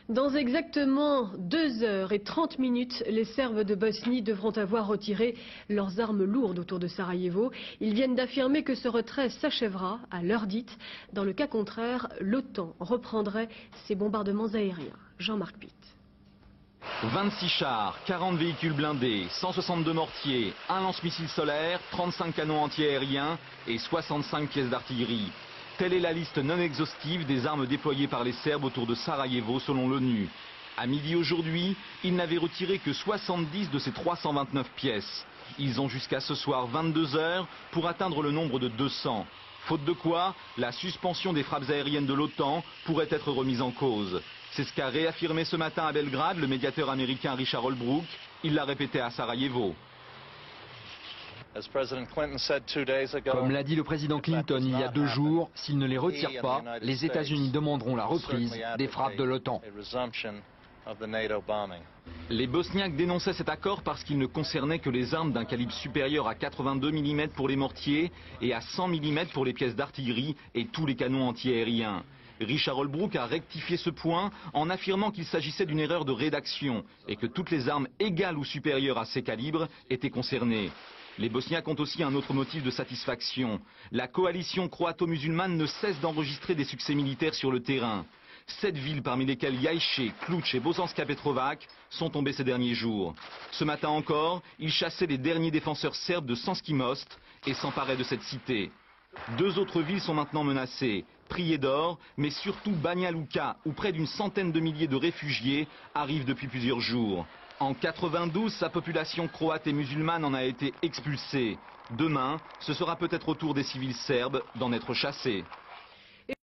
Dans exactement 2h30, les Serbes de Bosnie devront avoir retiré leurs armes lourdes autour de Sarajevo. Ils viennent d'affirmer que ce retrait s'achèvera à l'heure dite. Dans le cas contraire, l'OTAN reprendrait ses bombardements aériens. Jean-Marc Pitt. 26 chars, 40 véhicules blindés, 162 mortiers, un lance-missile solaire, 35 canons anti-aériens et 65 pièces d'artillerie. Telle est la liste non exhaustive des armes déployées par les Serbes autour de Sarajevo selon l'ONU. À midi aujourd'hui, ils n'avaient retiré que 70 de ces 329 pièces. Ils ont jusqu'à ce soir 22 heures pour atteindre le nombre de 200. Faute de quoi, la suspension des frappes aériennes de l'OTAN pourrait être remise en cause. C'est ce qu'a réaffirmé ce matin à Belgrade le médiateur américain Richard Holbrooke. Il l'a répété à Sarajevo. Comme l'a dit le président Clinton il y a 2 jours, s'il ne les retire pas, les États-Unis demanderont la reprise des frappes de l'OTAN. Les Bosniaques dénonçaient cet accord parce qu'il ne concernait que les armes d'un calibre supérieur à 82 mm pour les mortiers et à 100 mm pour les pièces d'artillerie et tous les canons anti-aériens. Richard Holbrooke a rectifié ce point en affirmant qu'il s'agissait d'une erreur de rédaction et que toutes les armes égales ou supérieures à ces calibres étaient concernées. Les Bosniaques ont aussi un autre motif de satisfaction. La coalition croato-musulmane ne cesse d'enregistrer des succès militaires sur le terrain. 7 villes, parmi lesquelles Ljajice, Kluč et Bosanska Petrovac, sont tombées ces derniers jours. Ce matin encore, ils chassaient les derniers défenseurs serbes de Sanski Most et s'emparaient de cette cité. 2 autres villes sont maintenant menacées, Prijedor, mais surtout Banja Luka, où près d'une centaine de milliers de réfugiés arrivent depuis plusieurs jours. En 92, sa population croate et musulmane en a été expulsée. Demain, ce sera peut-être au tour des civils serbes d'en être chassés.